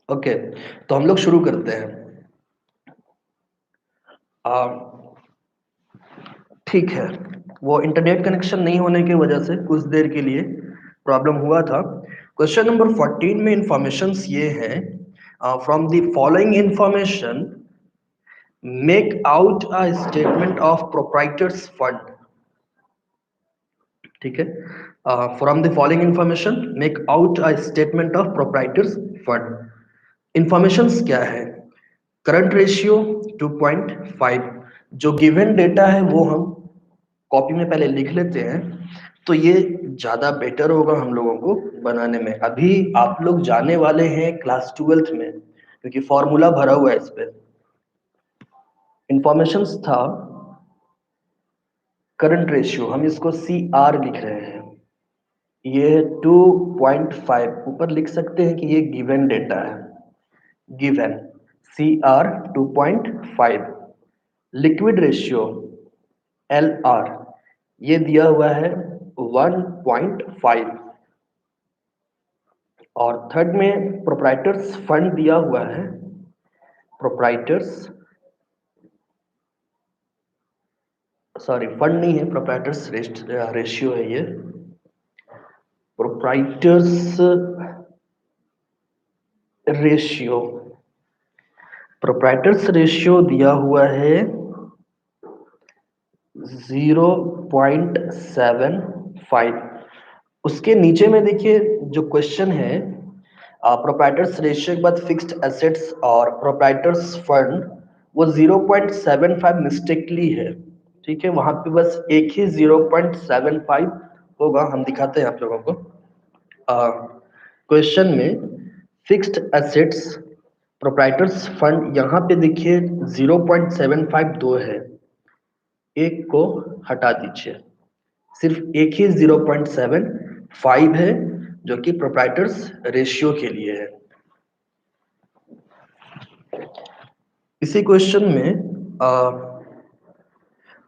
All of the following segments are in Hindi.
ओके, तो हम लोग शुरू करते हैं। आ, ठीक है। वो इंटरनेट कनेक्शन नहीं होने की वजह से कुछ देर के लिए प्रॉब्लम हुआ था। क्वेश्चन नंबर 14 में इंफॉर्मेशंस ये है, from the following information make out a statement of proprietors fund. ठीक है। From the following information make out a statement of proprietors fund. Informations क्या है? Current ratio 2.5। जो गिवन डेटा है वो हम कॉपी में पहले लिख लेते हैं, तो ये ज्यादा बेटर होगा हम लोगों को बनाने में। अभी आप लोग जाने वाले हैं क्लास 12th में, क्योंकि फॉर्मूला भरा हुआ है इस पे। इंफॉर्मेशंस था करंट रेशियो, हम इसको सी आर लिख रहे हैं। ये है 2.5। ऊपर लिख सकते हैं कि ये गिवन डेटा है, given C R 2.5। Liquid ratio L R ये दिया हुआ है 1.5। और थर्ड में प्रोप्राइटर्स फंड दिया हुआ है, प्रोप्राइटर्स सॉरी फंड नहीं है, प्रोप्राइटर्स रेशियो है ये। प्रोप्राइटर्स रेशियो, प्रोप्राइटर्स रेशियो दिया हुआ है 0.75। उसके नीचे में देखिए जो क्वेश्चन है, प्रोप्राइटर्स रेशियो के बाद फिक्स्ड एसेट्स और प्रोप्राइटर्स फंड, वो 0.75 मिस्टेकली है। ठीक है, वहां पे बस एक ही 0.75 होगा, हम दिखाते हैं आप लोगों को। क्वेश्चन में फिक्स्ड एसेट्स प्रोप्राइटर्स फंड, यहाँ पे देखिए 0.75 दो है, एक को हटा दीजिए, सिर्फ एक ही 0.75 है जो कि प्रोप्राइटर्स रेशियो के लिए है। इसी क्वेश्चन में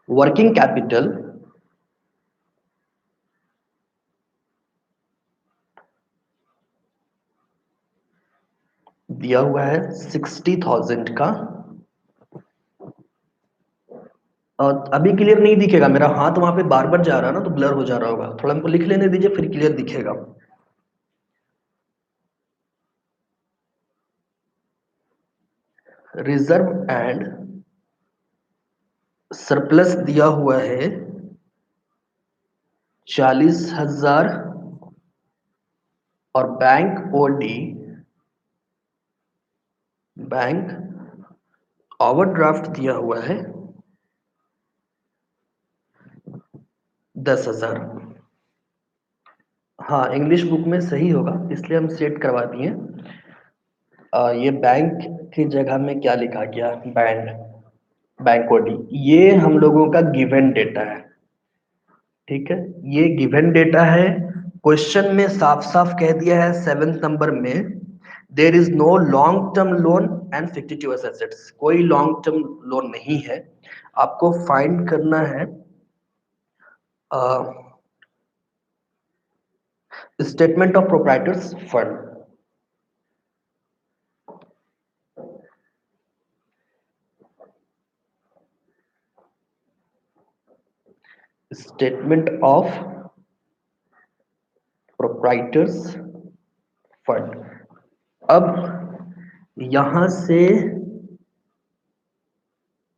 वर्किंग कैपिटल दिया हुआ है 60,000 का। अभी क्लियर नहीं दिखेगा, मेरा हाथ वहां पे बार बार जा रहा है ना, तो ब्लर हो जा रहा होगा। थोड़ा हमको लिख लेने दीजिए, फिर क्लियर दिखेगा। रिजर्व एंड सरप्लस दिया हुआ है 40,000। और बैंक ओडी, बैंक ओवरड्राफ्ट दिया हुआ है 10,000। हाँ, इंग्लिश बुक में सही होगा, इसलिए हम सेट करवा दिए। ये बैंक की जगह में क्या लिखा गया, बैंड, बैंक ओडी। ये हम लोगों का गिवन डेटा है। ठीक है, ये गिवन डेटा है। क्वेश्चन में साफ साफ कह दिया है 7th नंबर में, there is no long term loan and fictitious assets. कोई लॉन्ग टर्म लोन नहीं है। आपको फाइंड करना है statement of proprietors fund. Statement of proprietors fund. अब यहां से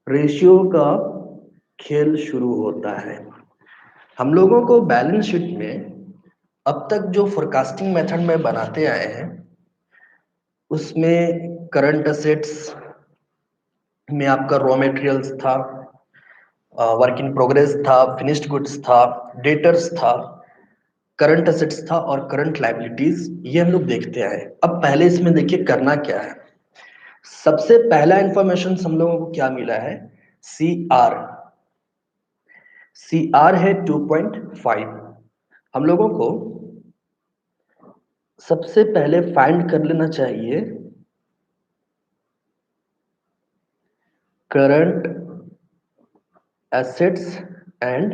रेशियो का खेल शुरू होता है। हम लोगों को बैलेंस शीट में अब तक जो फोरकास्टिंग मेथड में बनाते आए हैं, उसमें करंट असेट्स में आपका रॉ मटेरियल्स था, वर्क इन प्रोग्रेस था, फिनिश्ड गुड्स था, डेटर्स था, करंट असेट्स था और करंट लाइबिलिटीज, ये हम लोग देखते आए। अब पहले इसमें देखिए करना क्या है। सबसे पहला इंफॉर्मेशन हम लोगों को क्या मिला है, सी आर। सी आर है 2.5। हम लोगों को सबसे पहले फाइंड कर लेना चाहिए करंट एसेट्स एंड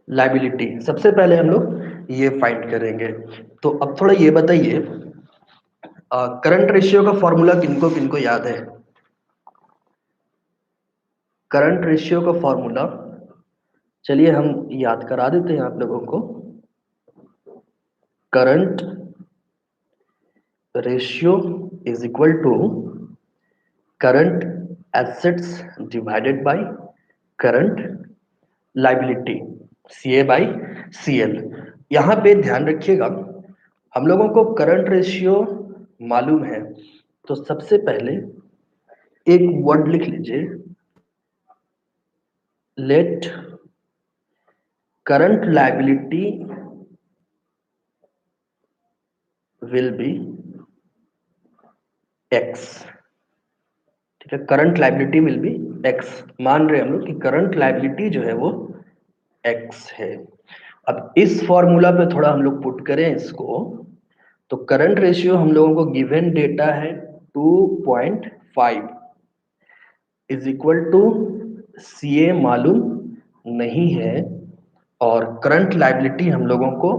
लाइबिलिटी। सबसे पहले हम लोग ये फाइंड करेंगे। तो अब थोड़ा ये बताइए, करंट रेशियो का फॉर्मूला किनको किनको याद है? करंट रेशियो का फॉर्मूला चलिए हम याद करा देते हैं आप लोगों को। Current ratio is equal to current assets divided by current liability, C A by C L. यहाँ पे ध्यान रखिएगा, हम लोगों को करंट रेशियो मालूम है, तो सबसे पहले एक वर्ड लिख लीजिए, let current liability will be X. ठीक है, current liability will be X, मान रहे हम लोग कि करंट लाइबिलिटी जो है वो एक्स है। अब इस फॉर्मूला पे थोड़ा हम लोग पुट करें इसको, तो करंट रेशियो हम लोगों को गिवन डेटा है 2.5 इज इक्वल टू सी ए मालूम नहीं है, और करंट लाइबिलिटी हम लोगों को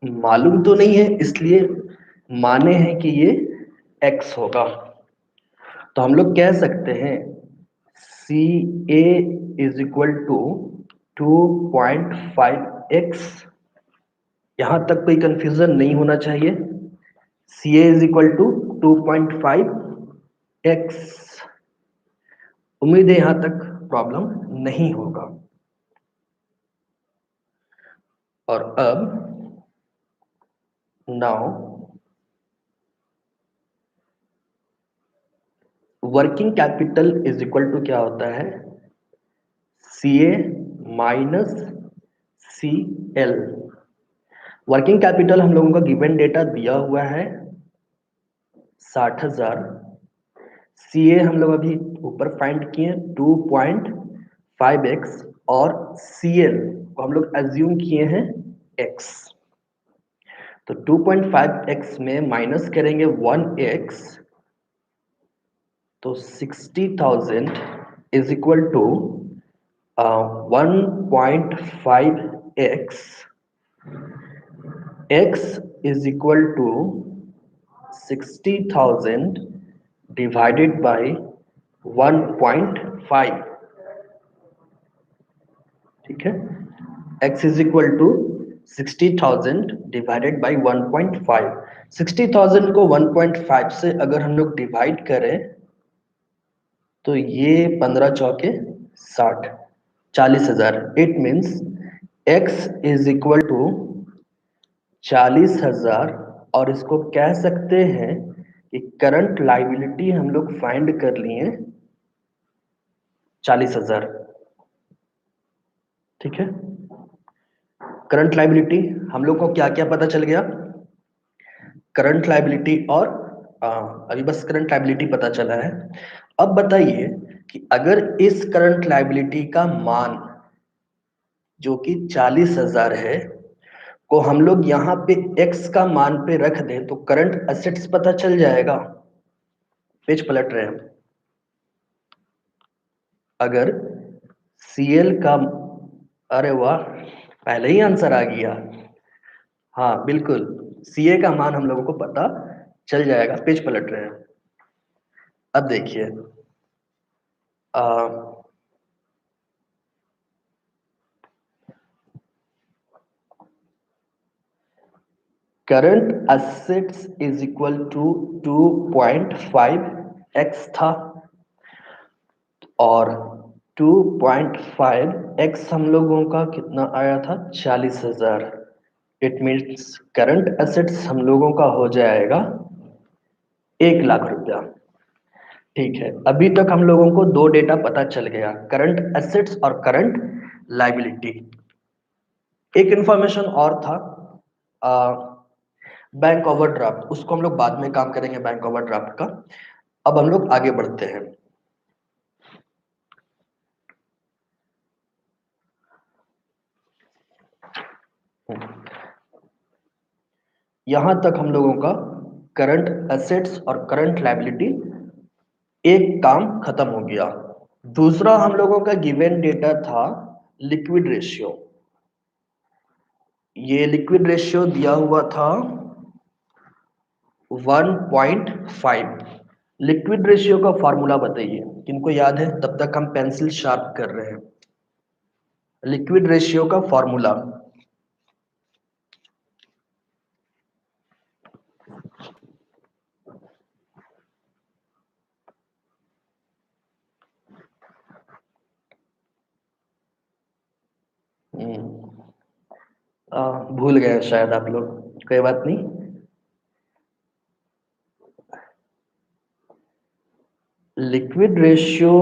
मालूम तो नहीं है, इसलिए माने हैं कि ये एक्स होगा। तो हम लोग कह सकते हैं सी ए इज इक्वल टू 2.5x। यहां तक कोई कंफ्यूजन नहीं होना चाहिए। सी ए इज इक्वल टू 2.5x। उम्मीद है यहां तक प्रॉब्लम नहीं होगा। और अब now working capital is equal to क्या होता है? C A minus C L. Working capital हम लोगों का गिवन डेटा दिया हुआ है 60,000। सी ए हम लोग अभी ऊपर फाइंड किए 2.5x, और सी एल को हम लोग एज्यूम किए हैं x। तो 2.5x में माइनस करेंगे 1x, तो 60,000 is equal to 1.5x, x is equal to 60,000 divided by 1.5। ठीक है, x is equal to 60,000 divided by 1.5। 60,000 को 1.5 से अगर हम लोग डिवाइड करें तो ये 15 चौके 60, 40,000। It means x is equal to 40,000, और इसको कह सकते हैं कि करंट लाइबिलिटी हम लोग फाइंड कर लिए 40,000। ठीक है, करंट लाइबिलिटी हम लोग को क्या क्या पता चल गया? करंट लाइबिलिटी और अभी बस करंट लाइबिलिटी पता चला है। अब बताइए कि अगर इस करंट लाइबिलिटी का मान जो कि 40,000 है को हम लोग यहाँ पे x का मान पे रख दें तो करंट एसेट्स पता चल जाएगा। पेज पलट रहे हैं। अगर CL का, अरे वाह, पहले ही आंसर आ गया। हाँ बिल्कुल, CA का मान हम लोगों को पता चल जाएगा। पेज पलट रहे हैं। अब देखिए, current assets is equal to 2.5x था, और 2.5x हम लोगों का कितना आया था? 40,000। इट मीन्स करंट एसेट्स हम लोगों का हो जाएगा 1,00,000 रुपया। ठीक है, अभी तक हम लोगों को दो डेटा पता चल गया, करंट एसेट्स और करंट लाइबिलिटी। एक इंफॉर्मेशन और था, बैंक ओवरड्राफ्ट, उसको हम लोग बाद में काम करेंगे, बैंक ओवरड्राफ्ट का। अब हम लोग आगे बढ़ते हैं। यहां तक हम लोगों का करंट एसेट्स और करंट लायबिलिटी एक काम खत्म हो गया। दूसरा हम लोगों का गिवन डेटा था लिक्विड रेशियो। ये लिक्विड रेशियो दिया हुआ था 1.5। लिक्विड रेशियो का फॉर्मूला बताइए, किनको याद है? तब तक हम पेंसिल शार्प कर रहे हैं। लिक्विड रेशियो का फॉर्मूला। भूल गए शायद आप लोग, कोई बात नहीं। Liquid ratio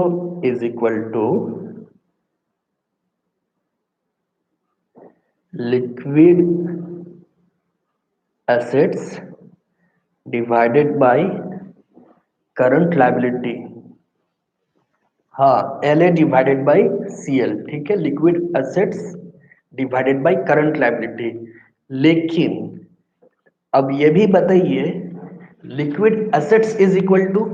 is equal to liquid assets divided by current liability. हाँ, L A divided by C L, ठीक है, liquid assets divided by current liability. लेकिन अब ये भी बताइए, liquid assets is equal to,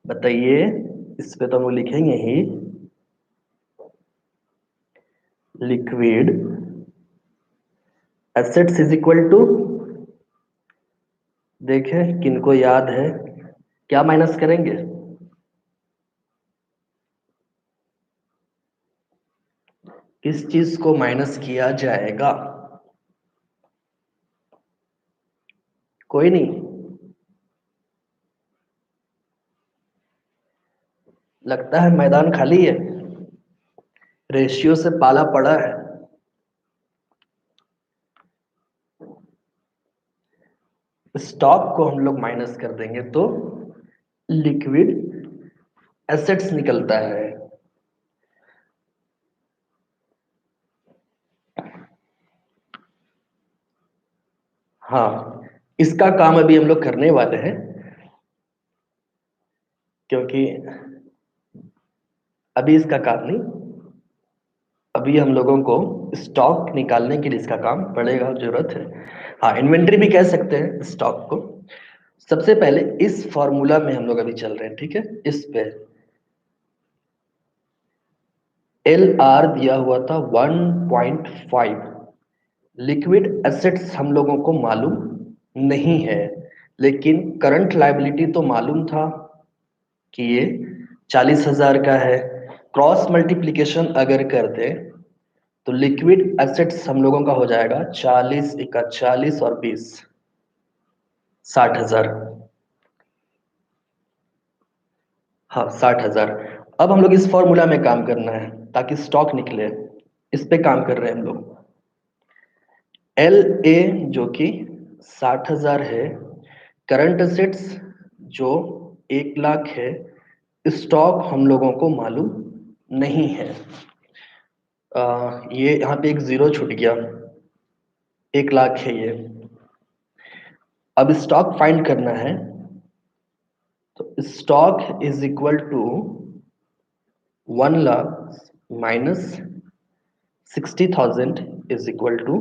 बताइए, इस पे तो हम लिखेंगे ही, liquid assets is equal to, देखें किनको याद है, क्या माइनस करेंगे? किस चीज को माइनस किया जाएगा? कोई नहीं, लगता है मैदान खाली है, रेशियो से पाला पड़ा है। स्टॉक को हम लोग माइनस कर देंगे तो लिक्विड एसेट्स निकलता है। हाँ, इसका काम अभी हम लोग करने वाले हैं, क्योंकि अभी इसका काम नहीं, अभी हम लोगों को स्टॉक निकालने के लिए इसका काम पड़ेगा, जरूरत है। हाँ, इन्वेंट्री भी कह सकते हैं स्टॉक को। सबसे पहले इस फॉर्मूला में हम लोग अभी चल रहे हैं, ठीक है। इस पे एल आर दिया हुआ था 1.5। लिक्विड एसेट्स हम लोगों को मालूम नहीं है, लेकिन करंट लायबिलिटी तो मालूम था कि ये 40,000 का है। क्रॉस मल्टीप्लीकेशन अगर कर दे तो लिक्विड एसेट्स हम लोगों का हो जाएगा 40 इक्का 40 और 20, 60,000। हाँ, 60,000। अब हम लोग इस फॉर्मूला में काम करना है ताकि स्टॉक निकले, इस पे काम कर रहे हैं हम लोग। एल ए जो कि 60,000 है, करंट एसेट्स जो 1 लाख है, स्टॉक हम लोगों को मालूम नहीं है। ये यहाँ पे एक जीरो छूट गया, 1 लाख है ये। अब स्टॉक फाइंड करना है, तो stock is equal to 1 lakh minus 60,000 is equal to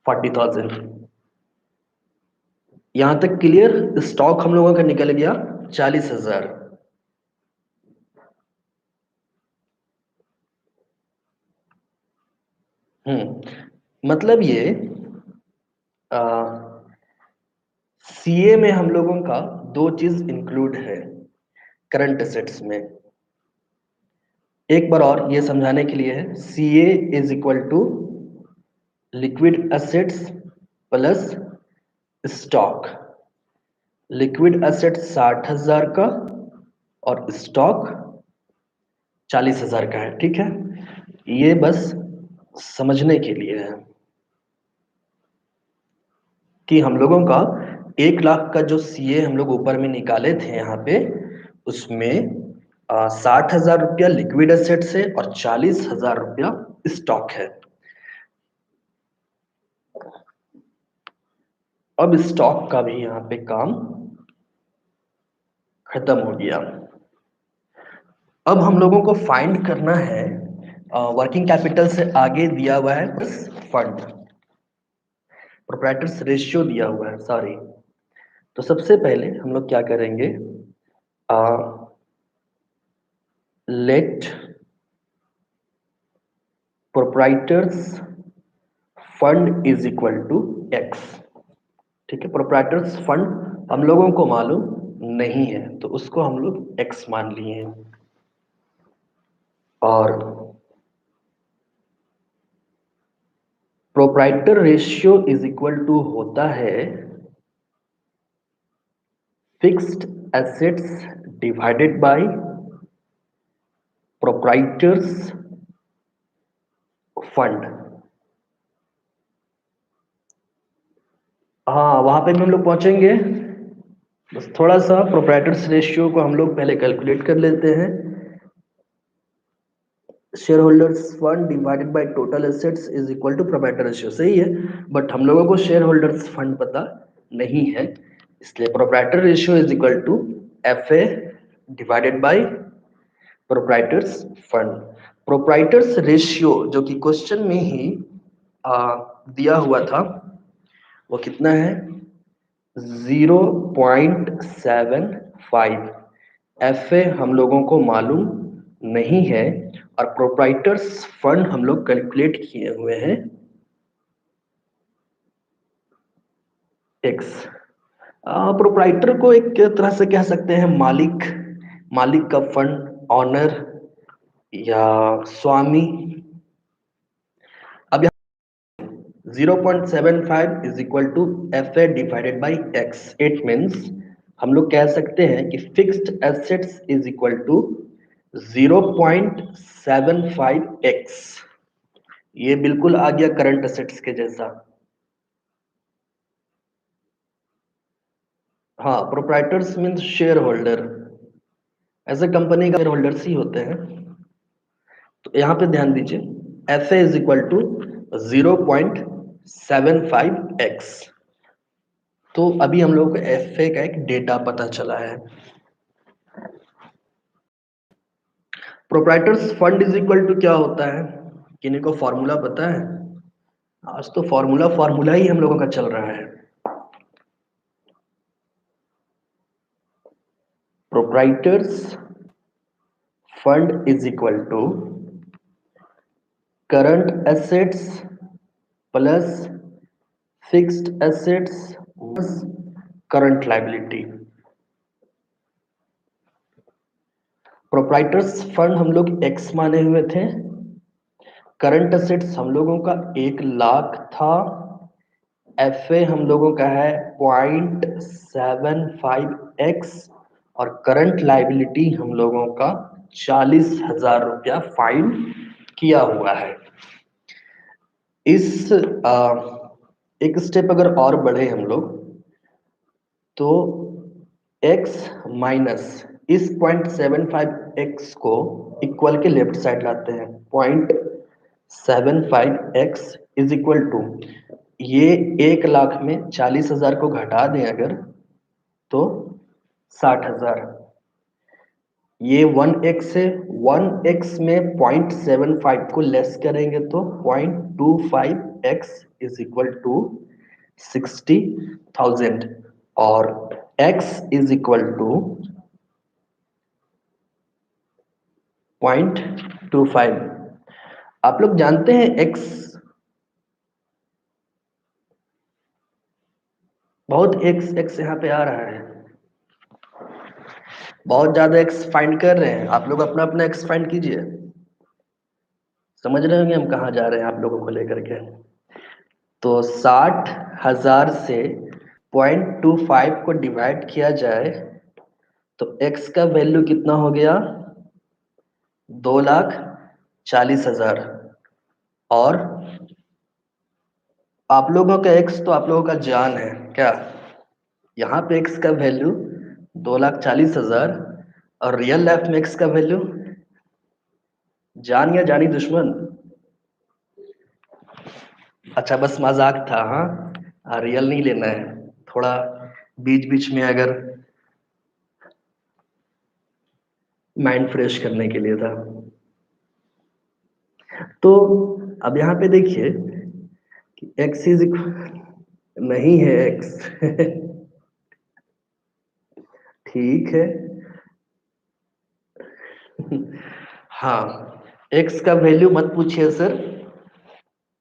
40,000। यहां तक क्लियर? स्टॉक हम लोगों का निकल गया 40,000। मतलब ये सीए में हम लोगों का दो चीज इंक्लूड है करंट एसेट्स में। एक बार और ये समझाने के लिए है, CA is equal to liquid assets plus stock. Liquid assets 60,000 का और स्टॉक 40,000 का है, ठीक है। ये बस समझने के लिए है कि हम लोगों का 1 लाख का जो सीए हम लोग ऊपर में निकाले थे यहाँ पे, उसमें 60,000 रुपया लिक्विड एसेट्स है और 40,000 रुपया स्टॉक है। अब स्टॉक का भी यहाँ पे काम खत्म हो गया। अब हम लोगों को फाइंड करना है, वर्किंग कैपिटल से आगे दिया हुआ है बस फंड, प्रोप्राइटर्स रेशियो दिया हुआ है, सॉरी। तो सबसे पहले हम लोग क्या करेंगे, let proprietors fund is equal to X. ठीक है, प्रोप्राइटर्स फंड हम लोगों को मालूम नहीं है तो उसको हम लोग एक्स मान लिए हैं। और proprietor ratio is equal to होता है fixed assets divided by proprietors fund. हाँ, वहां पे भी हम लोग पहुंचेंगे। बस थोड़ा सा प्रोप्राइटर्स रेशियो को हम लोग पहले कैलकुलेट कर लेते हैं। Shareholders fund divided by total assets is equal to proprietor ratio, सही है। बट हम लोगों को शेयर होल्डर्स फंड पता नहीं है, इसलिए proprietor ratio is equal to F A divided by proprietors fund. Proprietors ratio जो कि क्वेश्चन में ही दिया हुआ था वो कितना है, 0.75। एफ ए हम लोगों को मालूम नहीं है और प्रोप्राइटर्स फंड हम लोग कैलकुलेट किए हुए हैं एक्स। प्रोप्राइटर को एक तरह से कह सकते हैं मालिक, मालिक का फंड, ऑनर या स्वामी। अब 0.75 is equal to F A divided by X. It means हम लोग कह सकते हैं कि fixed assets is equal to 0.75 X. ये बिल्कुल आ गया करंट एसेट्स के जैसा। हाँ, प्रोप्राइटर्स मीन्स शेयर होल्डर, ऐसे कंपनी का शेयर होल्डर्स ही होते हैं। तो यहाँ पे ध्यान दीजिए, F A is equal to 0.75x। तो अभी हम लोग को एफ ए का एक डेटा पता चला है। Proprietors fund is equal to क्या होता है, किन्हीं को फॉर्मूला पता है? आज तो फॉर्मूला फॉर्मूला ही हम लोगों का चल रहा है। Proprietors fund is equal to current assets plus fixed assets plus current liability. Proprietors fund हम लोग एक्स माने हुए थे, करंट एसेट्स हम लोगों का 1,00,000 था, एफ ए हम लोगों का है 0.75x और करंट लायबिलिटी हम लोगों का 40,000 रुपया फाइन किया हुआ है। इस एक स्टेप अगर और बढ़े हम लोग तो x माइनस इस 0.75x को इक्वल के लेफ्ट साइड लाते हैं। 0.75x इज इक्वल टू, ये 1,00,000 में 40,000 को घटा दें अगर तो 60,000। ये 1x है, 1x में 0.75 को लेस करेंगे तो 0.25x इज इक्वल टू 60,000 और x इज इक्वल टू 0.25। आप लोग जानते हैं x बहुत, x यहाँ पे आ रहा है, बहुत ज्यादा x फाइंड कर रहे हैं। आप लोग अपना अपना x फाइंड कीजिए। समझ रहे होंगे हम कहाँ जा रहे हैं आप लोगों को लेकर के। तो 60,000 से 0.25 को डिवाइड किया जाए तो x का वैल्यू कितना हो गया, 2,40,000। और आप लोगों का x तो आप लोगों का जान है क्या, यहाँ पे x का वैल्यू 2,40,000 और रियल लाइफ में x का वैल्यू जान या जानी दुश्मन। अच्छा बस मजाक था, हाँ रियल नहीं लेना है, थोड़ा बीच बीच में अगर माइंड फ्रेश करने के लिए था। तो अब यहाँ पे देखिए कि x इज नहीं है x ठीक है, हाँ, एक्स का वैल्यू मत पूछिए सर,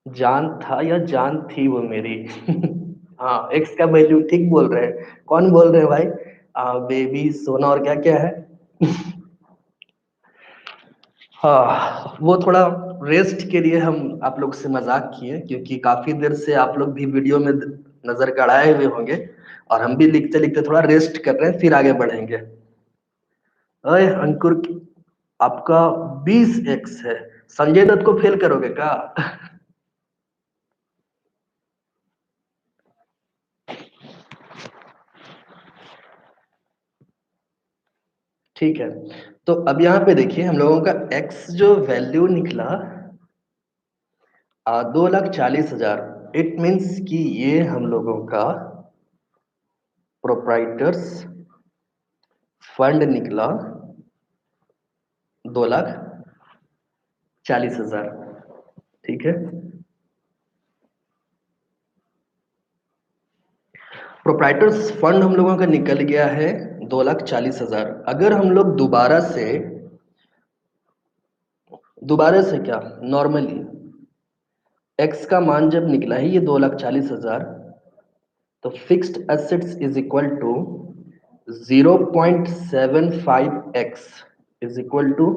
जान था या जान थी वो मेरी। हाँ, एक्स का वैल्यू ठीक बोल रहे हैं। कौन बोल रहे हैं भाई? बेबी, सोना और क्या क्या है। हाँ, वो थोड़ा रेस्ट के लिए हम आप लोग से मजाक किए, क्योंकि काफी देर से आप लोग भी वीडियो में नजर गड़ाए हुए होंगे, और हम भी लिखते लिखते थोड़ा रेस्ट कर रहे हैं, फिर आगे बढ़ेंगे। अरे अंकुर, आपका 20x है। संजय दत्त को फेल करोगे क्या? ठीक है, तो अब यहाँ पे देखिए हम लोगों का x जो वैल्यू निकला 2,40,000। इट मीन्स कि ये हम लोगों का प्रोप्राइटर्स फंड निकला 2,40,000। ठीक है, प्रोप्राइटर्स फंड हम लोगों का निकल गया है 2,40,000। अगर हम लोग दोबारा से क्या, नॉर्मली एक्स का मान जब निकला है ये 2,40,000, तो fixed assets is equal to 0.75x is equal to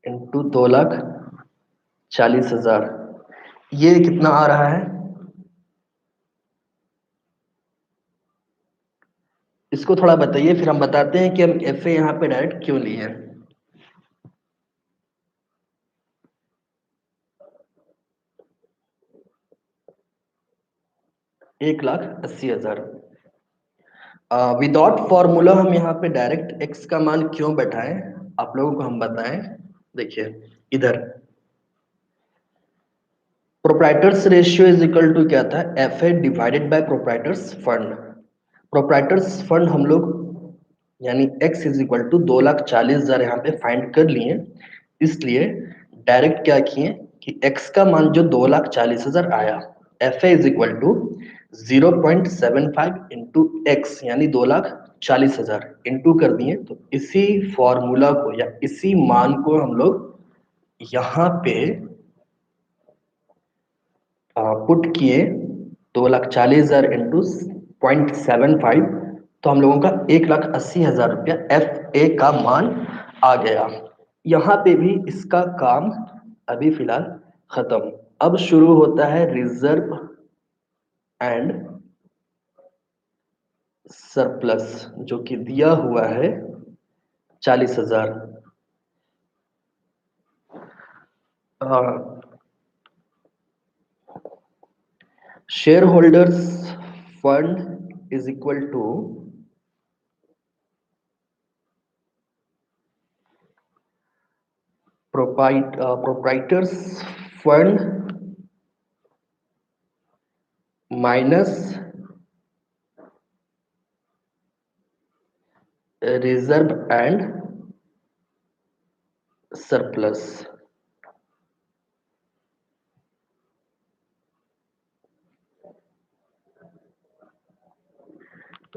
into 2,40,000। ये कितना आ रहा है? इसको थोड़ा बताइए, फिर हम बताते हैं कि हम एफ ए यहाँ पे डायरेक्ट क्यों लिए। 1,80,000। विदाउट फॉर्मूला हम यहाँ पे डायरेक्ट एक्स का मान क्यों बैठाएं, आप लोगों को हम बताएं। देखिए इधर proprietors ratio is equal to क्या था, F A divided by proprietors fund. Proprietors fund हम लोग यानी x इज इक्वल टू 2,40,000 यहाँ पे फाइंड कर लिए, इसलिए डायरेक्ट क्या किए कि x का मान जो 2,40,000 आया, F A is equal to 0.75 into X यानी 2,40,000 इंटू कर दिए। तो इसी फॉर्मूला को या इसी मान को हम लोग यहाँ पे पुट किए, 2,40,000 इंटू 0.75, तो हम लोगों का 1,80,000 रुपया एफ ए का मान आ गया। यहाँ पे भी इसका काम अभी फिलहाल खत्म। अब शुरू होता है रिजर्व एंड सरप्लस, जो कि दिया हुआ है 40,000। Shareholders fund is equal to proprietors fund minus reserve and surplus.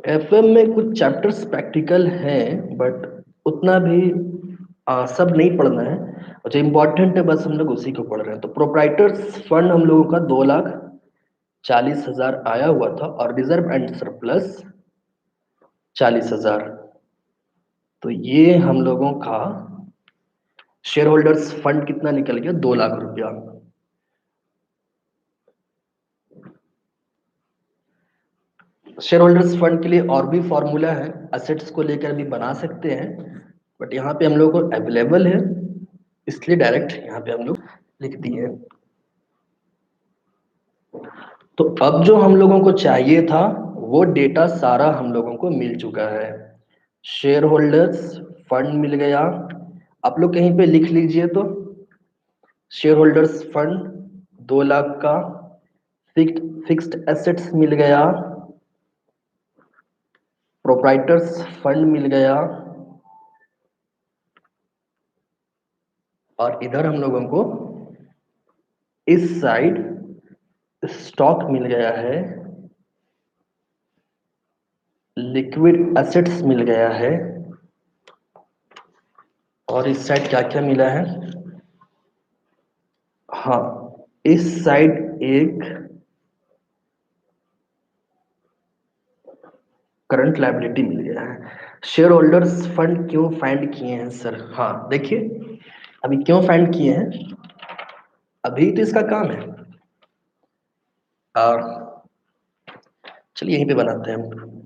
FM में कुछ चैप्टर्स प्रैक्टिकल हैं, बट उतना भी सब नहीं पढ़ना है। और जो इम्पोर्टेंट है बस हम लोग उसी को पढ़ रहे हैं। तो प्रोप्राइटर्स फंड हम लोगों का 2,40,000 आया हुआ था, और रिजर्व एंड सरप्लस 40,000। तो ये हम लोगों का शेयर होल्डर्स फंड कितना निकल गया, 2 लाख रुपया। शेयर होल्डर्स फंड के लिए और भी फॉर्मूला है, असेट्स को लेकर भी बना सकते हैं, बट यहाँ पे हम लोग को अवेलेबल है, इसलिए डायरेक्ट यहाँ पे हम लोग लिख दिए। तो अब जो हम लोगों को चाहिए था वो डेटा सारा हम लोगों को मिल चुका है। शेयर होल्डर्स फंड मिल गया, आप लोग कहीं पे लिख लीजिए। तो शेयर होल्डर्स फंड 2 लाख का, फिक्स्ड एसेट्स मिल गया, प्रोप्राइटर्स फंड मिल गया, और इधर हम लोगों को इस साइड स्टॉक मिल गया है, लिक्विड एसेट्स मिल गया है, और इस साइड क्या क्या मिला है? हाँ, इस साइड एक करंट लायबिलिटी मिल गया है। शेयर होल्डर्स फंड क्यों फाइंड किए हैं सर? हाँ देखिए, अभी क्यों फाइंड किए हैं, अभी तो इसका काम है। चलिए यहीं पे बनाते हैं हम।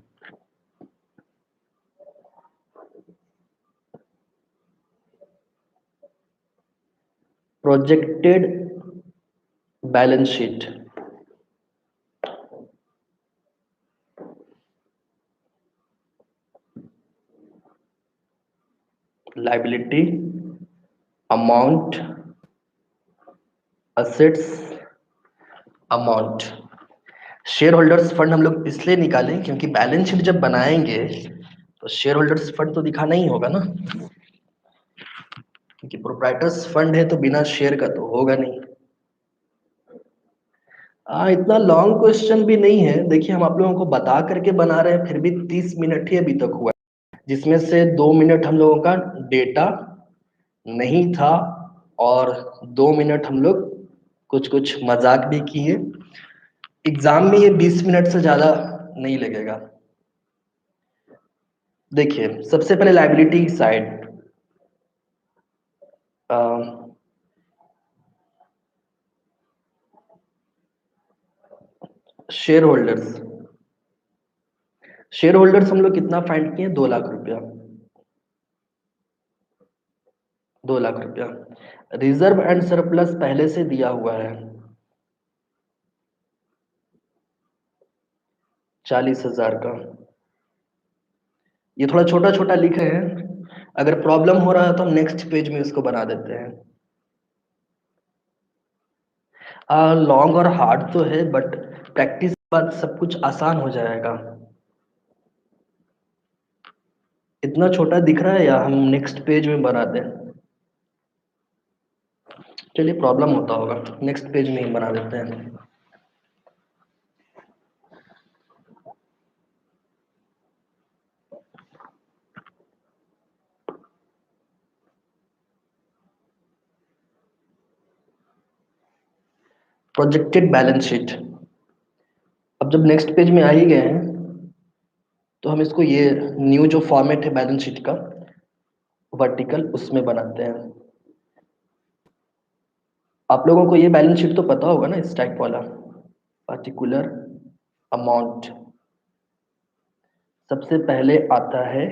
Projected balance sheet. Liability, amount, assets, amount. Share holders fund हम लोग इसलिए निकालें क्योंकि बैलेंस शीट जब बनाएंगे तो शेयर होल्डर्स फंड तो दिखाना ही होगा ना, क्योंकि प्रोप्राइटर्स फंड है तो बिना शेयर का तो होगा नहीं। इतना लॉन्ग क्वेश्चन भी नहीं है। देखिए हम आप लोगों को बता करके बना रहे हैं, फिर भी 30 मिनट ही अभी तक हुआ है, जिसमें से 2 मिनट हम लोगों का डेटा नहीं था और 2 मिनट हम लोग कुछ कुछ मजाक भी किए। एग्जाम में ये 20 मिनट से ज्यादा नहीं लगेगा। देखिए सबसे पहले liability side, share holders. Share holders हम लोग कितना फाइंड किए? 2 लाख रुपया। 2 लाख रुपया। रिजर्व एंड सरप्लस पहले से दिया हुआ है 40,000 का। ये थोड़ा छोटा छोटा लिखे हैं, अगर प्रॉब्लम हो रहा है तो हम नेक्स्ट पेज में इसको बना देते हैं। लॉन्ग और हार्ड तो है, बट प्रैक्टिस के बाद सब कुछ आसान हो जाएगा। इतना छोटा दिख रहा है या हम नेक्स्ट पेज में बना दें? चलिए प्रॉब्लम होता होगा, नेक्स्ट पेज में ही बना देते हैं। Projected balance sheet. अब जब नेक्स्ट पेज में आ ही गए हैं तो हम इसको ये न्यू जो फॉर्मेट है बैलेंस शीट का वर्टिकल, उसमें बनाते हैं। आप लोगों को ये बैलेंस शीट तो पता होगा ना, इस टाइप वाला पार्टिकुलर अमाउंट। सबसे पहले आता है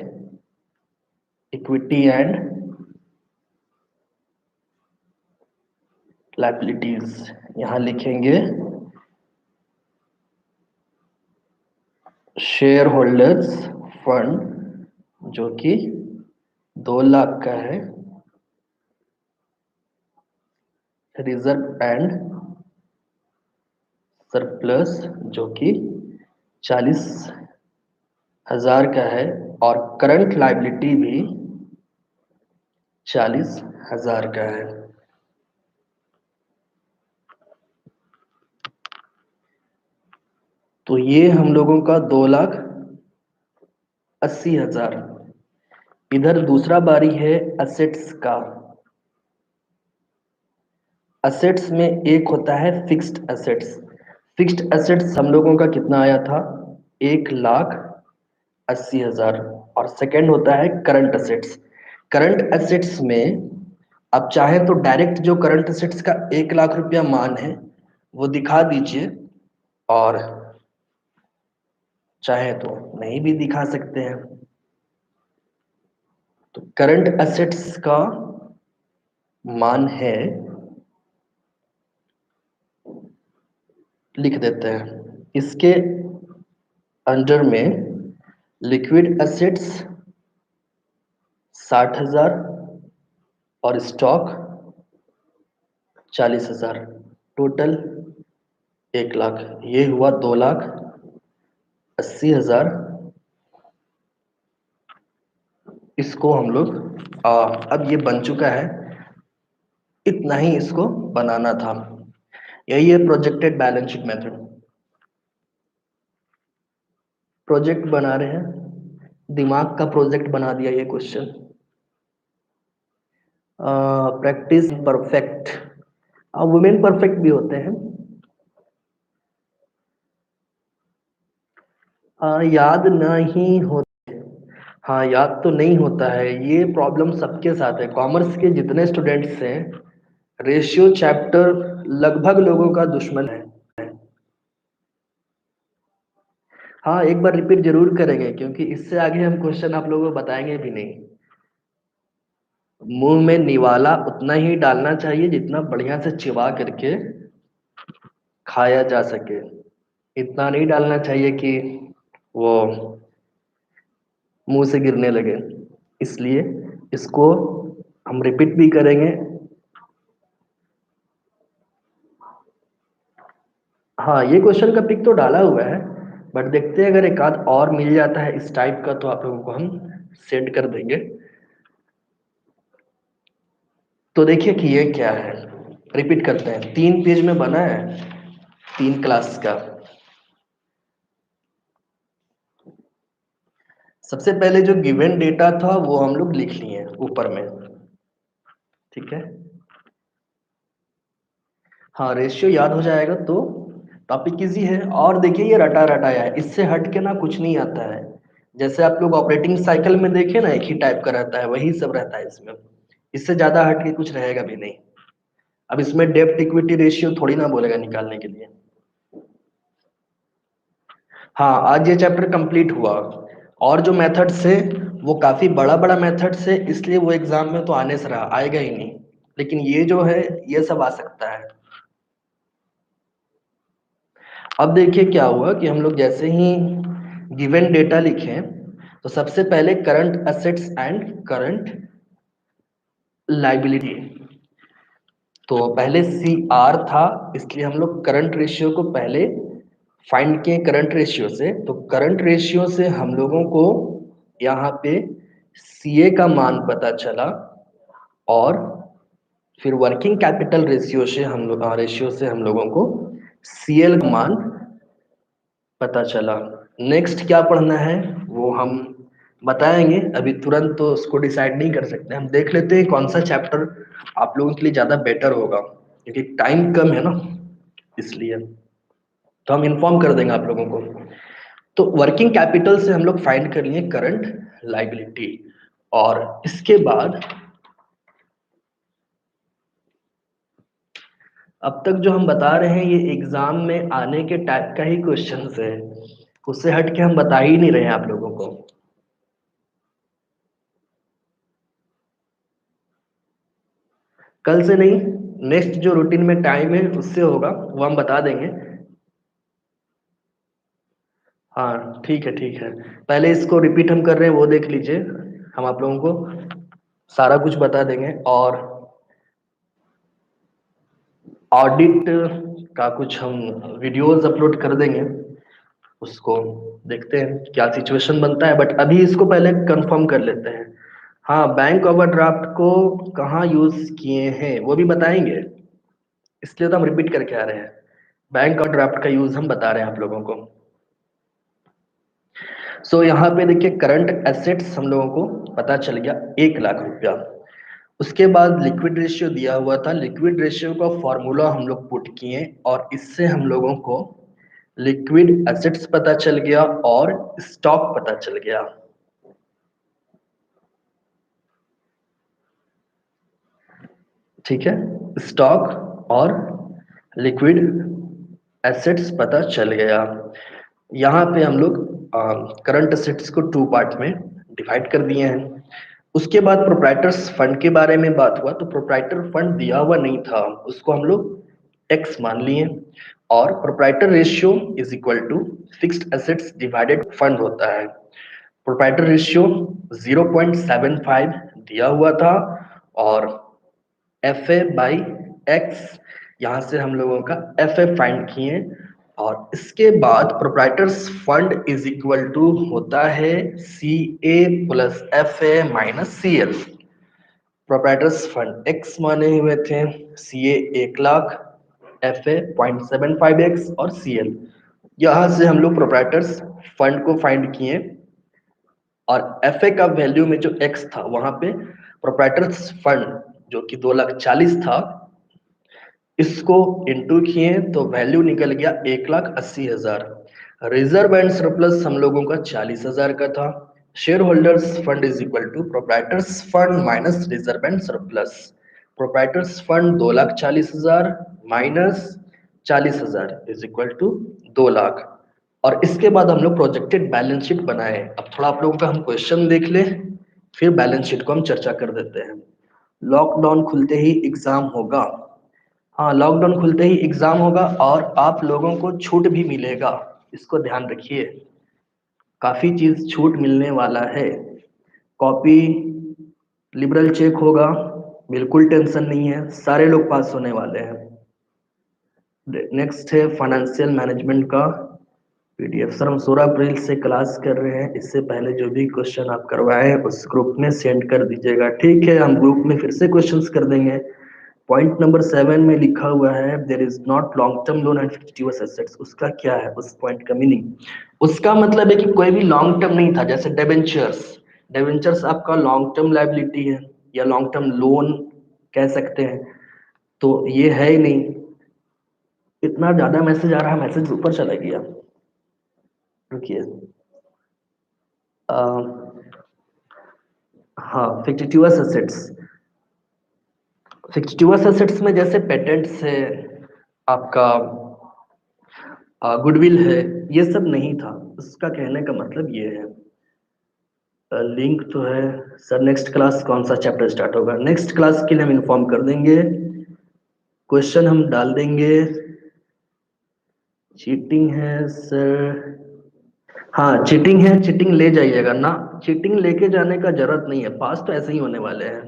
इक्विटी एंड लायबिलिटीज। यहां लिखेंगे शेयर होल्डर्स फंड जो कि 2 लाख का है, रिजर्व एंड सरप्लस जो कि 40,000 का है, और करंट लायबिलिटी भी 40,000 का है। तो ये हम लोगों का 2,80,000। इधर दूसरा बारी है असेट्स का। असेट्स में एक होता है फिक्स्ड एसेट्स। फिक्स्ड एसेट्स हम लोगों का कितना आया था? 1,80,000। और सेकंड होता है करंट एसेट्स। करंट एसेट्स में आप चाहें तो डायरेक्ट जो करंट एसेट्स का 1,00,000 रुपया मान है वो दिखा दीजिए, और चाहे तो नहीं भी दिखा सकते हैं। तो करंट एसेट्स का मान है, लिख देते हैं इसके अंडर में, लिक्विड एसेट्स 60,000 और स्टॉक 40,000, टोटल 1,00,000। ये हुआ 2,80,000। इसको हम लोग अब ये बन चुका है, इतना ही इसको बनाना था। यही है projected balance sheet method. Project बना रहे हैं, दिमाग का प्रोजेक्ट बना दिया ये question. Practice perfect, women perfect भी होते हैं। याद नहीं हो, हाँ याद तो नहीं होता है, ये प्रॉब्लम सबके साथ है। कॉमर्स के जितने स्टूडेंट्स हैं, रेशियो चैप्टर लगभग लोगों का दुश्मन है। हाँ एक बार रिपीट जरूर करेंगे, क्योंकि इससे आगे हम क्वेश्चन आप लोगों को बताएंगे भी नहीं। मुंह में निवाला उतना ही डालना चाहिए जितना बढ़िया से चिबा करके खाया जा सके। इतना नहीं डालना चाहिए कि वो मुंह से गिरने लगे। इसलिए इसको हम रिपीट भी करेंगे। हाँ ये क्वेश्चन का पिक तो डाला हुआ है, बट देखते हैं अगर एक आध और मिल जाता है इस टाइप का तो आप लोगों को हम सेंड कर देंगे। तो देखिए कि ये क्या है, रिपीट करते हैं। 3 पेज में बना है, 3 क्लास का। सबसे पहले जो गिवन डेटा था वो हम लोग लिख लिए ऊपर में, ठीक है। हाँ रेशियो याद हो जाएगा तो टॉपिक इजी है। और देखिए ये रटा रटाया है, इससे हट के ना कुछ नहीं आता है। जैसे आप लोग ऑपरेटिंग साइकिल में देखे ना, एक ही टाइप का रहता है, वही सब रहता है इसमें। इससे ज्यादा हट के कुछ रहेगा भी नहीं। अब इसमें डेब्ट इक्विटी रेशियो थोड़ी ना बोलेगा निकालने के लिए। हाँ आज ये चैप्टर कंप्लीट हुआ। और जो मेथड्स है वो काफी बड़ा बड़ा मेथड्स है, इसलिए वो एग्जाम में तो आने से रहा, आएगा ही नहीं। लेकिन ये जो है ये सब आ सकता है। अब देखिए क्या हुआ कि हम लोग जैसे ही गिवन डेटा लिखे, तो सबसे पहले current assets and current liability. तो पहले सी आर था, इसलिए हम लोग करंट रेशियो को पहले फाइंड किए करंट रेशियो से। तो करंट रेशियो से हम लोगों को यहाँ पे सी ए का मान पता चला, और फिर वर्किंग कैपिटल रेशियो से हम लोगों को सी एल का मान पता चला। नेक्स्ट क्या पढ़ना है वो हम बताएंगे, अभी तुरंत तो उसको डिसाइड नहीं कर सकते। हम देख लेते हैं कौन सा चैप्टर आप लोगों के लिए ज़्यादा बेटर होगा, क्योंकि टाइम कम है ना, इसलिए। तो हम इन्फॉर्म कर देंगे आप लोगों को। तो वर्किंग कैपिटल से हम लोग फाइंड कर लिए करंट लाइबिलिटी, और इसके बाद अब तक जो हम बता रहे हैं ये एग्जाम में आने के टाइप का ही क्वेश्चन है, उससे हट के हम बता ही नहीं रहे हैं आप लोगों को। कल से नहीं, नेक्स्ट जो रूटीन में टाइम है उससे होगा, वो हम बता देंगे। हाँ ठीक है ठीक है। पहले इसको रिपीट हम कर रहे हैं वो देख लीजिए, हम आप लोगों को सारा कुछ बता देंगे। और ऑडिट का कुछ हम वीडियोस अपलोड कर देंगे, उसको देखते हैं क्या सिचुएशन बनता है। बट अभी इसको पहले कंफर्म कर लेते हैं। हाँ बैंक ओवरड्राफ्ट को कहाँ यूज किए हैं वो भी बताएंगे, इसलिए तो हम रिपीट करके आ रहे हैं। बैंक ओवरड्राफ्ट का यूज हम बता रहे हैं आप लोगों को। सो यहाँ पे देखिए करंट एसेट्स हम लोगों को पता चल गया 1 लाख रुपया। उसके बाद लिक्विड रेशियो दिया हुआ था, लिक्विड रेशियो का फॉर्मूला हम लोग पुट किए, और इससे हम लोगों को लिक्विड एसेट्स पता चल गया और स्टॉक पता चल गया। ठीक है, स्टॉक और लिक्विड एसेट्स पता चल गया। यहाँ पे हम लोग करंट एसेट्स को 2 पार्ट में डिवाइड कर दिए हैं। उसके बाद प्रोप्राइटर्स फंड के बारे में बात हुआ, तो प्रोप्राइटर फंड दिया हुआ नहीं था, उसको हम लोग एक्स मान लिए। और proprietor ratio is equal to fixed assets divided fund होता है। प्रोप्राइटर रेशियो 0.75 दिया हुआ था, और एफ ए बाई एक्स, यहाँ से हम लोगों का एफ ए फाइंड किए। और इसके बाद proprietors fund is equal to होता है C A plus F A minus C L. Proprietors fund X माने हुए थे, सी ए 1 लाख, एफ ए 0.75x और सी एल। यहाँ से हम लोग प्रोप्राइटर्स फंड को फाइंड किए, और एफ ए का वैल्यू में जो एक्स था वहां पे प्रोप्राइटर्स फंड जो कि 2,40,000 था, इसको इंटू किए तो वैल्यू निकल गया 1,80,000। रिजर्व एंड सरप्लस हम लोगों का 40,000 का था। Shareholders fund is equal to proprietors fund minus reserve and surplus. Proprietors fund 2,40,000 minus 40,000 is equal to 2,00,000। और इसके बाद हम लोग प्रोजेक्टेड बैलेंस शीट बनाए। अब थोड़ा आप लोगों का हम क्वेश्चन देख ले, फिर बैलेंस शीट को हम चर्चा कर देते हैं। लॉकडाउन खुलते ही एग्जाम होगा। हाँ, लॉकडाउन खुलते ही एग्जाम होगा और आप लोगों को छूट भी मिलेगा, इसको ध्यान रखिए। काफी चीज छूट मिलने वाला है। कॉपी लिबरल चेक होगा, बिल्कुल टेंशन नहीं है, सारे लोग पास होने वाले हैं। नेक्स्ट है फाइनेंशियल मैनेजमेंट का पीडीएफ। सर हम 16 अप्रैल से क्लास कर रहे हैं, इससे पहले जो भी क्वेश्चन आप करवाए उस ग्रुप में सेंड कर दीजिएगा। ठीक है, हम ग्रुप में फिर से क्वेश्चंस कर देंगे। पॉइंट नंबर 7 में लिखा हुआ है there is not long term loan and fixed assets. उसका क्या है, उस पॉइंट का मीनिंग? उसका मतलब है कि कोई भी लॉन्ग टर्म नहीं था। जैसे डेबेंचर्स, डेबेंचर्स आपका लॉन्ग टर्म लायबिलिटी है या लॉन्ग टर्म लोन कह सकते हैं, तो ये है ही नहीं। इतना ज्यादा मैसेज आ रहा है, मैसेज ऊपर चला गया, रुकिए। हाँ, फिक्टिटिवस एसेट्स। फिक्टिटिवस एसेट्स में जैसे पेटेंट्स है, आपका गुडविल है, ये सब नहीं था। उसका कहने का मतलब ये है। लिंक तो है सर। नेक्स्ट क्लास कौन सा चैप्टर स्टार्ट होगा, नेक्स्ट क्लास के लिए हम इन्फॉर्म कर देंगे, क्वेश्चन हम डाल देंगे। चीटिंग है सर? हाँ चीटिंग है, चीटिंग ले जाइएगा ना, चीटिंग लेके जाने का जरूरत नहीं है, पास तो ऐसे ही होने वाले हैं।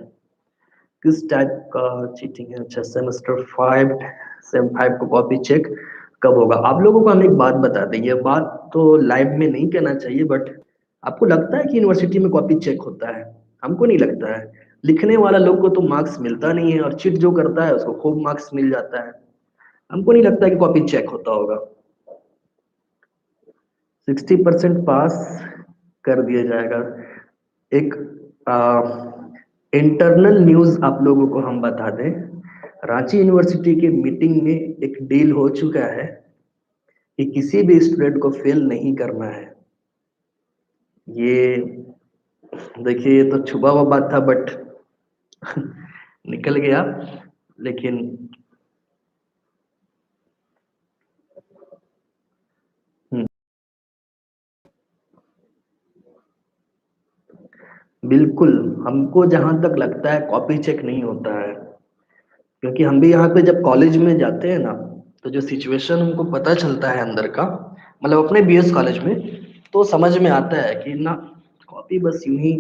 किस टाइप का चीटिंग है? अच्छा, सेमेस्टर 5, सेम 5 को कॉपी चेक कब होगा? आप लोगों को हम एक बात बता दें, ये बात तो लाइव में नहीं कहना चाहिए, बट आपको लगता है कि यूनिवर्सिटी में कॉपी चेक होता है? हमको नहीं लगता है। लिखने वाला लोग को तो मार्क्स मिलता नहीं है, और चीट जो करता है उसको खूब मार्क्स मिल जाता है। हमको नहीं लगता कि कॉपी चेक होता होगा। 60% पास कर दिया जाएगा। एक इंटरनल न्यूज आप लोगों को हम बता दें, रांची यूनिवर्सिटी के मीटिंग में एक डील हो चुका है कि किसी भी स्टूडेंट को फेल नहीं करना है। ये देखिए, ये तो छुपा हुआ बात था, बट निकल गया। लेकिन हम्म, बिल्कुल। हमको जहां तक लगता है कॉपी चेक नहीं होता है, क्योंकि हम भी यहाँ पे जब कॉलेज में जाते हैं ना, तो जो सिचुएशन हमको पता चलता है अंदर का, मतलब अपने बीएस कॉलेज में, तो समझ में आता है कि ना, कॉपी बस यूं ही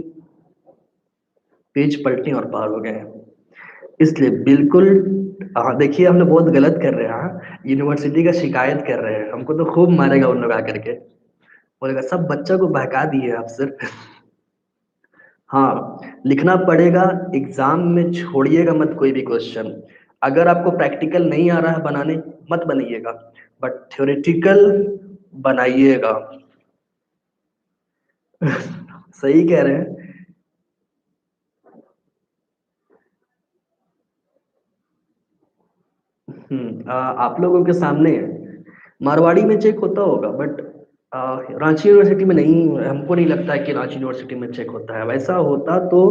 पेज पलटे और पार हो गए हैं। इसलिए बिल्कुल, हाँ देखिए, हम लोग बहुत गलत कर रहे हैं। हाँ, यूनिवर्सिटी का शिकायत कर रहे हैं, हमको तो खूब मारेगा उन लोग आकर के, बोलेगा सब बच्चा को बहका दिए आप सर। हाँ, लिखना पड़ेगा। एग्जाम में छोड़िएगा मत कोई भी क्वेश्चन। अगर आपको प्रैक्टिकल नहीं आ रहा है बनाने, मत बनाइएगा, बट थ्योरेटिकल बनाइएगा। सही कह रहे हैं। आप लोगों के सामने मारवाड़ी में चेक होता होगा, बट रांची यूनिवर्सिटी में नहीं। हमको नहीं लगता है कि रांची यूनिवर्सिटी में चेक होता है। वैसा होता तो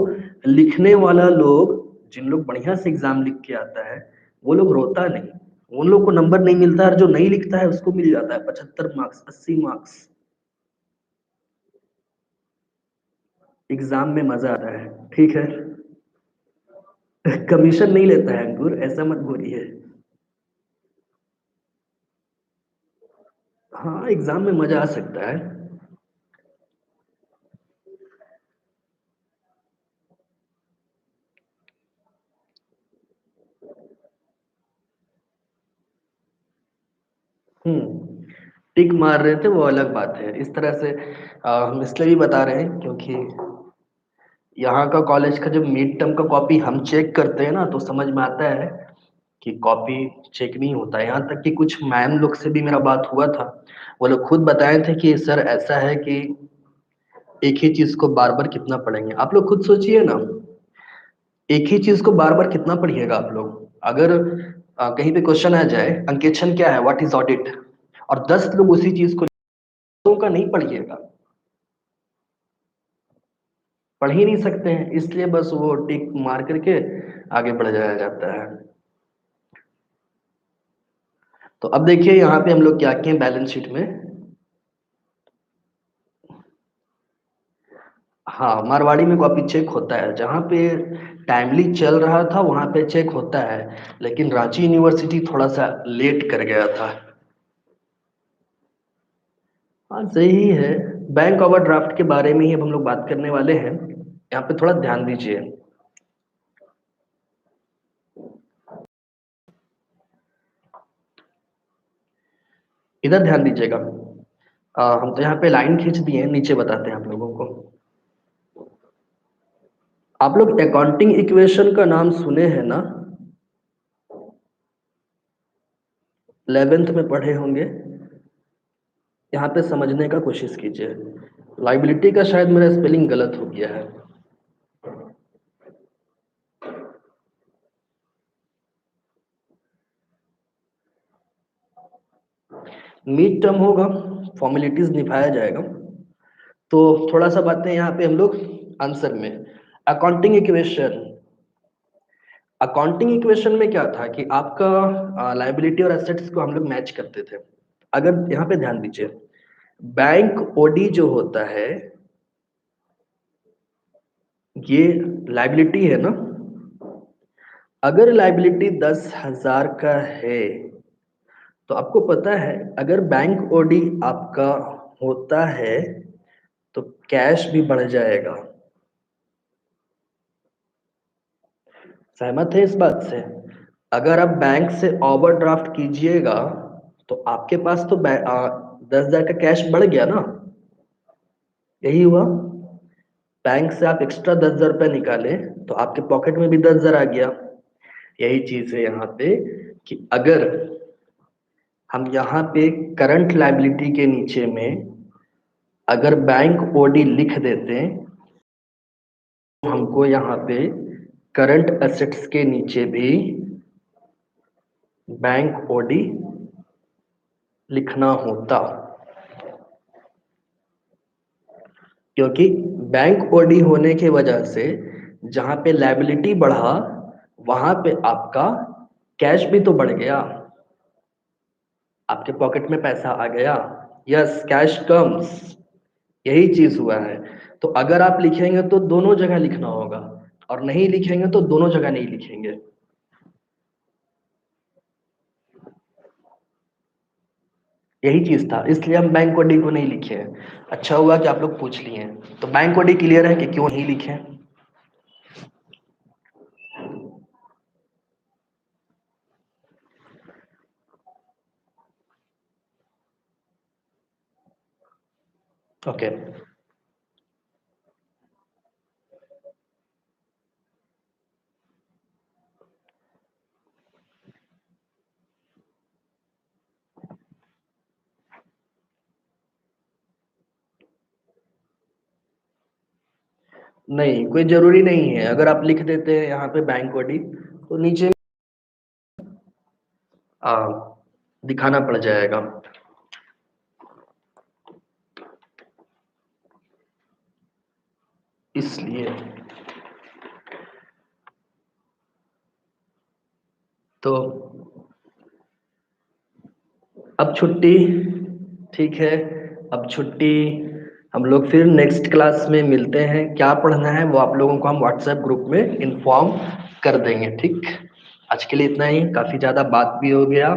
लिखने वाला लोग, जिन लोग बढ़िया से एग्जाम लिख के आता है, वो लोग रोता नहीं, उन लोग को नंबर नहीं मिलता है, और जो नहीं लिखता है उसको मिल जाता है 75 मार्क्स, 80 मार्क्स। एग्जाम में मजा आता है, ठीक है। कमीशन नहीं लेता है अंकुर, ऐसा मत बोलिए। हाँ, एग्जाम में मजा आ सकता है। टिक मार रहे थे वो अलग बात है। इस तरह से हम इसलिए भी बता रहे हैं क्योंकि यहाँ का कॉलेज का जब मिड टर्म का कॉपी हम चेक करते हैं ना, तो समझ में आता है कि कॉपी चेक नहीं होता है। यहाँ तक कि कुछ मैम लोग से भी मेरा बात हुआ था, वो लोग खुद बताए थे कि सर ऐसा है कि एक ही चीज को बार बार कितना पढ़ेंगे। आप लोग खुद सोचिए ना, एक ही चीज को बार बार कितना पढ़िएगा आप लोग? अगर कहीं पे क्वेश्चन आ जाए अंकेक्षण क्या है, व्हाट इज ऑडिट, और 10 लोग उसी चीज को तो का नहीं पढ़िएगा, पढ़ ही नहीं सकते हैं, इसलिए बस वो टिक मार करके आगे बढ़ जाया जाता है। तो अब देखिए यहाँ पे हम लोग क्या किए बैलेंस शीट में। हाँ, मारवाड़ी में कॉपी चेक होता है, जहाँ पे टाइमली चल रहा था वहां पे चेक होता है, लेकिन रांची यूनिवर्सिटी थोड़ा सा लेट कर गया था। हाँ सही है। बैंक ओवरड्राफ्ट के बारे में ही अब हम लोग बात करने वाले हैं, यहाँ पे थोड़ा ध्यान दीजिए। इधर ध्यान दीजिएगा। हम तो यहाँ पे लाइन खींच दिए हैं, नीचे बताते हैं आप लोगों को। आप लोग अकाउंटिंग इक्वेशन का नाम सुने हैं ना? 11th में पढ़े होंगे। यहाँ पे समझने का कोशिश कीजिए। लाइबिलिटी का शायद मेरा स्पेलिंग गलत हो गया है। मिड टर्म होगा, फॉर्मेलिटीज निभाया जाएगा, तो थोड़ा सा बातें यहाँ पे हम लोग आंसर में। अकाउंटिंग इक्वेशन, अकाउंटिंग इक्वेशन में क्या था कि आपका लायबिलिटी और एसेट्स को हम लोग मैच करते थे। अगर यहाँ पे ध्यान दीजिए, बैंक ओडी जो होता है ये लायबिलिटी है ना। अगर लायबिलिटी 10,000 का है तो आपको पता है अगर बैंक ओडी आपका होता है तो कैश भी बढ़ जाएगा। सहमत है इस बात से? अगर आप बैंक से ओवरड्राफ्ट कीजिएगा तो आपके पास तो 10,000 का कैश बढ़ गया ना, यही हुआ। बैंक से आप एक्स्ट्रा 10,000 रुपये निकाले तो आपके पॉकेट में भी 10,000 आ गया। यही चीज है यहाँ पे कि अगर हम यहाँ पे करंट लायबिलिटी के नीचे में अगर बैंक ओडी लिख देते, तो हमको यहाँ पे करंट एसेट्स के नीचे भी बैंक ओडी लिखना होता, क्योंकि बैंक ओडी होने की वजह से जहां पे लायबिलिटी बढ़ा वहां पे आपका कैश भी तो बढ़ गया, आपके पॉकेट में पैसा आ गया। यस, कैश कम्स, यही चीज हुआ है। तो अगर आप लिखेंगे तो दोनों जगह लिखना होगा, और नहीं लिखेंगे तो दोनों जगह नहीं लिखेंगे। यही चीज था, इसलिए हम बैंक ओडी को नहीं लिखे हैं। अच्छा हुआ कि आप लोग पूछ लिए हैं। तो बैंक ओडी क्लियर है कि क्यों नहीं लिखे? ओके। नहीं, कोई जरूरी नहीं है। अगर आप लिख देते हैं यहाँ पे बैंक ओडी तो नीचे आ, दिखाना पड़ जाएगा। इसलिए तो अब छुट्टी, ठीक है, अब छुट्टी। हम लोग फिर नेक्स्ट क्लास में मिलते हैं। क्या पढ़ना है वो आप लोगों को हम व्हाट्सएप ग्रुप में इन्फॉर्म कर देंगे, ठीक? आज के लिए इतना ही, काफी ज्यादा बात भी हो गया।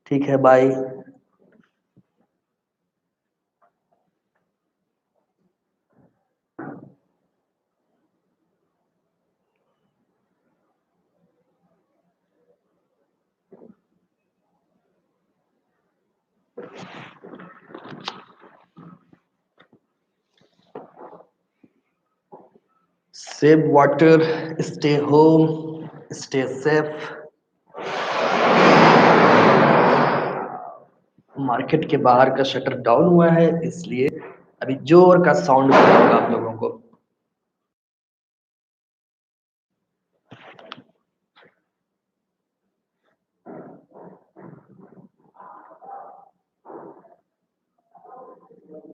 ठीक है, bye. Save water, stay home, stay safe. Market के बाहर का शटर डाउन हुआ है, इसलिए अभी जोर का साउंड होगा आप लोगों को।